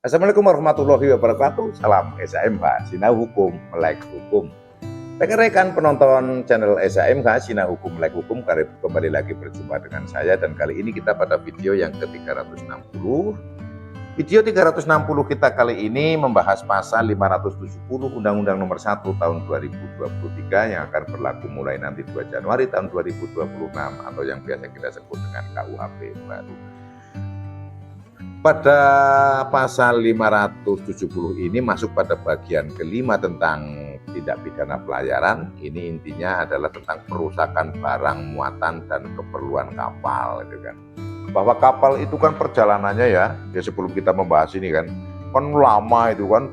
Assalamualaikum warahmatullahi wabarakatuh. Salam SHMH, Sinau Hukum, Melek Hukum. Rekan-rekan penonton channel SHMH, Sinau Hukum, Melek Hukum, kembali lagi berjumpa dengan saya. Dan kali ini kita pada video yang ke-360. Video 360 kita kali ini membahas pasal 570 Undang-Undang Nomor 1 Tahun 2023 yang akan berlaku mulai nanti 2 Januari tahun 2026 atau yang biasa kita sebut dengan KUHP baru. Pada pasal 570 ini masuk pada bagian kelima tentang tindak pidana pelayaran. Ini intinya adalah tentang perusakan barang muatan dan keperluan kapal, gitu kan. Bahwa kapal itu kan perjalanannya ya sebelum kita membahas ini kan lama itu kan,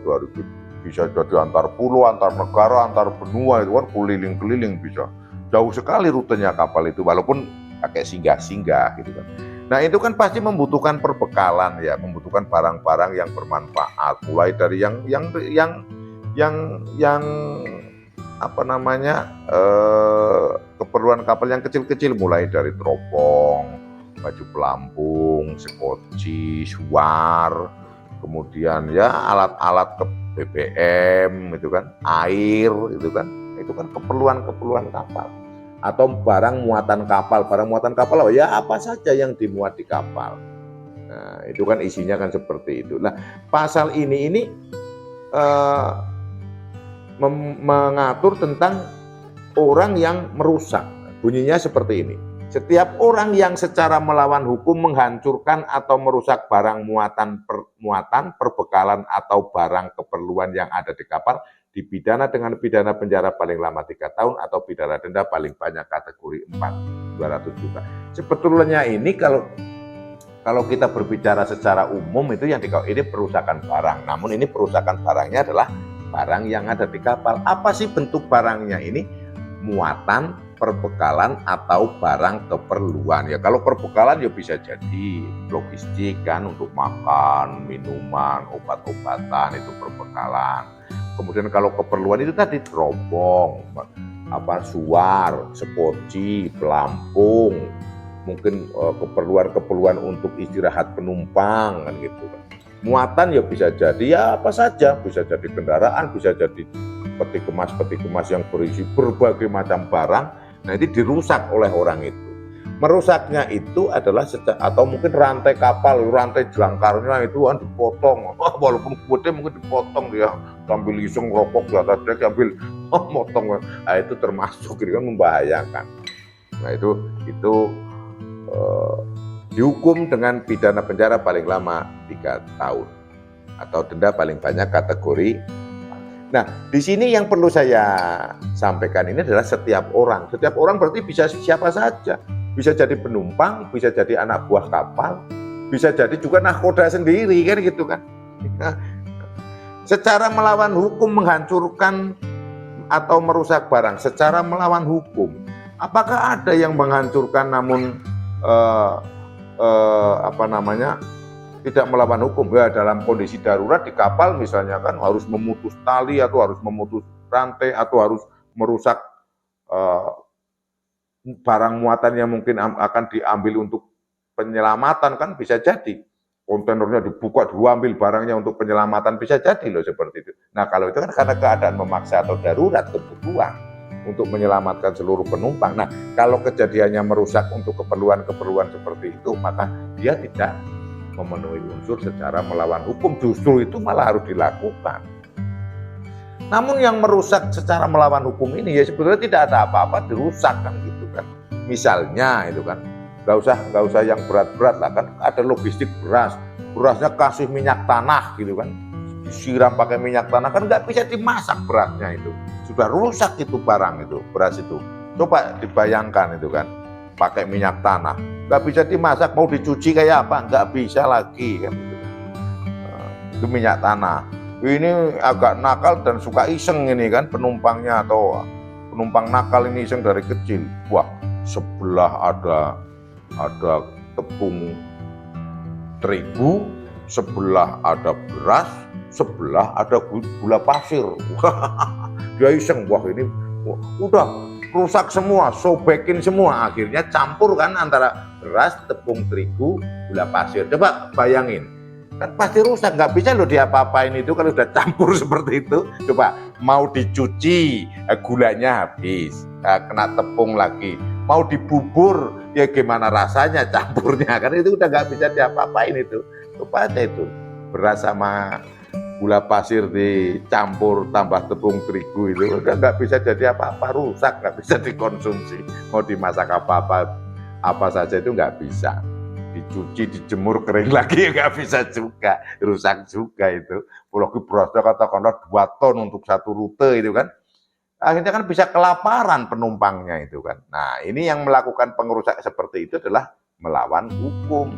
bisa jadi antar pulau, antar negara, antar benua, itu kan keliling-keliling bisa. Jauh sekali rutenya kapal itu, walaupun pakai singgah-singgah gitu kan. Nah itu kan pasti membutuhkan perbekalan ya, membutuhkan barang-barang yang bermanfaat, mulai dari yang apa namanya keperluan kapal yang kecil-kecil, mulai dari teropong, baju pelampung, sekoci, suar, kemudian ya alat-alat BBM itu kan, air itu kan keperluan kapal. Atau barang muatan kapal apa ya, apa saja yang dimuat di kapal. Nah itu kan isinya kan seperti itu. Nah pasal ini mengatur tentang orang yang merusak. Bunyinya seperti ini: setiap orang yang secara melawan hukum menghancurkan atau merusak barang muatan, perbekalan atau barang keperluan yang ada di kapal dipidana dengan pidana penjara paling lama 3 tahun atau pidana denda paling banyak kategori 4, 200 juta. Sebetulnya ini kalau kita berbicara secara umum itu yang ini perusakan barang. Namun ini perusakan barangnya adalah barang yang ada di kapal. Apa sih bentuk barangnya ini? Muatan, perbekalan atau barang keperluan. Ya kalau perbekalan ya bisa jadi logistik kan, untuk makan, minuman, obat-obatan, itu perbekalan. Kemudian kalau keperluan itu tadi teropong, suar, sepoci, pelampung, mungkin keperluan untuk istirahat penumpang kan gitu kan. Muatan ya bisa jadi ya apa saja, bisa jadi kendaraan, bisa jadi peti kemas yang berisi berbagai macam barang. Nah ini dirusak oleh orang itu. Merusaknya itu adalah atau mungkin rantai kapal, rantai jangkarnya itu kan dipotong, walaupun kuatnya mungkin dipotong, dia sambil iseng rokok di atas dek sambil motong. Nah itu termasuk itu kan membahayakan. Nah itu dihukum dengan pidana penjara paling lama 3 tahun atau denda paling banyak kategori. Nah, di sini yang perlu saya sampaikan ini adalah setiap orang. Setiap orang berarti bisa siapa saja. Bisa jadi penumpang, bisa jadi anak buah kapal, bisa jadi juga nahkoda sendiri kan gitu kan. Nah, secara melawan hukum menghancurkan atau merusak barang, secara melawan hukum. Apakah ada yang menghancurkan namun tidak melawan hukum? Ya dalam kondisi darurat di kapal misalnya kan harus memutus tali atau harus memutus rantai atau harus merusak barang muatan yang mungkin akan diambil untuk penyelamatan kan bisa jadi. Kontainernya dibuka, diambil barangnya untuk penyelamatan, bisa jadi loh seperti itu. Nah kalau itu kan karena keadaan memaksa atau darurat, kebutuhan untuk menyelamatkan seluruh penumpang. Nah kalau kejadiannya merusak untuk keperluan seperti itu, maka dia tidak memenuhi unsur secara melawan hukum. Justru itu malah harus dilakukan. Namun yang merusak secara melawan hukum ini ya sebetulnya tidak ada apa-apa, dirusak kan gitu kan. Misalnya itu kan nggak usah yang berat-berat lah kan, ada logistik berasnya kasih minyak tanah gitu kan, disiram pakai minyak tanah kan nggak bisa dimasak berasnya, itu sudah rusak itu barang itu, beras itu. Coba dibayangkan itu kan pakai minyak tanah nggak bisa dimasak, mau dicuci kayak apa nggak bisa lagi kan gitu. Itu minyak tanah. Ini agak nakal dan suka iseng ini kan penumpangnya, atau penumpang nakal ini iseng dari kecil. Wah, sebelah ada tepung terigu, sebelah ada beras, sebelah ada gula pasir. Dia iseng, wah ini udah rusak semua, sobekin semua, akhirnya campur kan antara beras, tepung terigu, gula pasir. Coba bayangin, kan pasti rusak, nggak bisa loh diapa-apain itu kalau sudah campur seperti itu. Coba mau dicuci, gulanya habis, kena tepung lagi, mau dibubur, ya gimana rasanya campurnya, kan itu udah nggak bisa diapa-apain itu. Coba aja itu, beras sama gula pasir dicampur tambah tepung terigu itu udah nggak bisa jadi apa-apa, rusak, nggak bisa dikonsumsi. Mau dimasak apa-apa, apa saja itu nggak bisa. Dicuci, dijemur kering lagi ya nggak bisa juga, rusak juga itu. Apalagi berasnya katakanlah 2 ton untuk 1 rute itu kan, akhirnya kan bisa kelaparan penumpangnya itu kan. Nah ini yang melakukan pengerusak seperti itu adalah melawan hukum.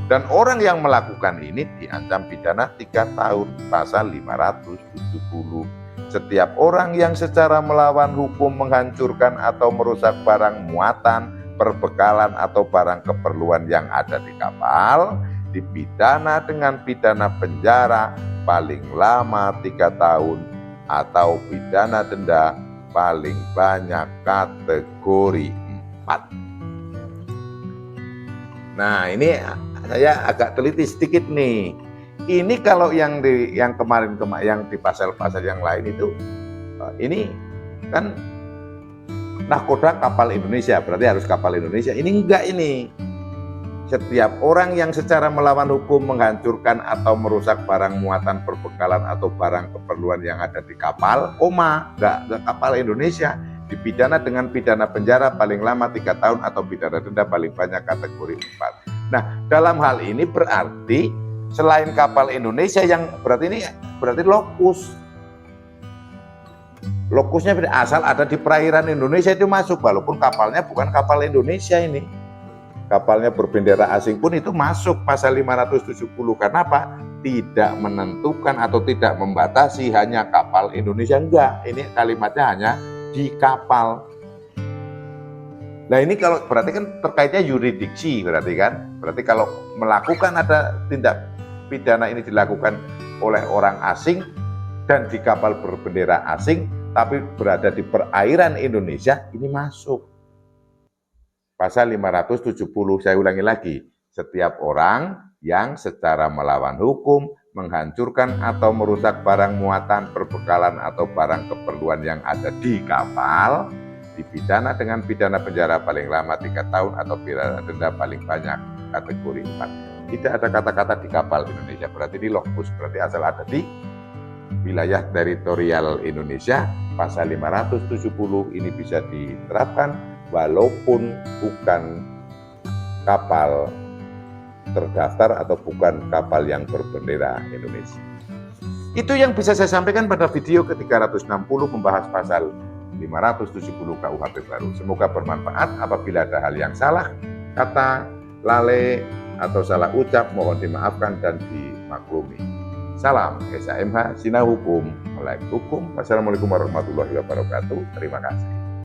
Dan orang yang melakukan ini diancam pidana 3 tahun, pasal 570. Setiap orang yang secara melawan hukum menghancurkan atau merusak barang muatan, perbekalan atau barang keperluan yang ada di kapal, dipidana dengan pidana penjara paling lama 3 tahun atau pidana denda paling banyak kategori 4. Nah ini saya agak teliti sedikit nih. Ini kalau yang kemarin yang di pasal-pasal yang lain itu, ini kan nahkoda kapal Indonesia, berarti harus kapal Indonesia. Ini enggak ini. Setiap orang yang secara melawan hukum menghancurkan atau merusak barang muatan, perbekalan atau barang keperluan yang ada di kapal, enggak kapal Indonesia, dipidana dengan pidana penjara paling lama 3 tahun atau pidana denda paling banyak kategori 4. Nah, dalam hal ini berarti selain kapal Indonesia yang berarti lokus. Lokusnya asal ada di perairan Indonesia itu masuk, walaupun kapalnya bukan kapal Indonesia ini. Kapalnya berbendera asing pun itu masuk pasal 570. Karena apa? Tidak menentukan atau tidak membatasi hanya kapal Indonesia, enggak. Ini kalimatnya hanya di kapal. Nah ini kalau berarti kan terkaitnya yurisdiksi, berarti kan? Berarti kalau melakukan ada tindak pidana ini dilakukan oleh orang asing dan di kapal berbendera asing, tapi berada di perairan Indonesia, ini masuk. Pasal 570, saya ulangi lagi. Setiap orang yang secara melawan hukum menghancurkan atau merusak barang muatan, perbekalan atau barang keperluan yang ada di kapal, dipidana dengan pidana penjara paling lama 3 tahun atau pidana denda paling banyak kategori 4. Tidak ada kata-kata di kapal Indonesia, berarti di lokus, berarti asal ada di wilayah teritorial Indonesia. Pasal 570 ini bisa diterapkan walaupun bukan kapal terdaftar atau bukan kapal yang berbendera Indonesia. Itu yang bisa saya sampaikan pada video ke-360 membahas pasal 570 KUHP baru. Semoga bermanfaat. Apabila ada hal yang salah, kata, lalai, atau salah ucap, mohon dimaafkan dan dimaklumi. Salam SHMH, Sinau Hukum, Melek Hukum. Wassalamualaikum warahmatullahi wabarakatuh. Terima kasih.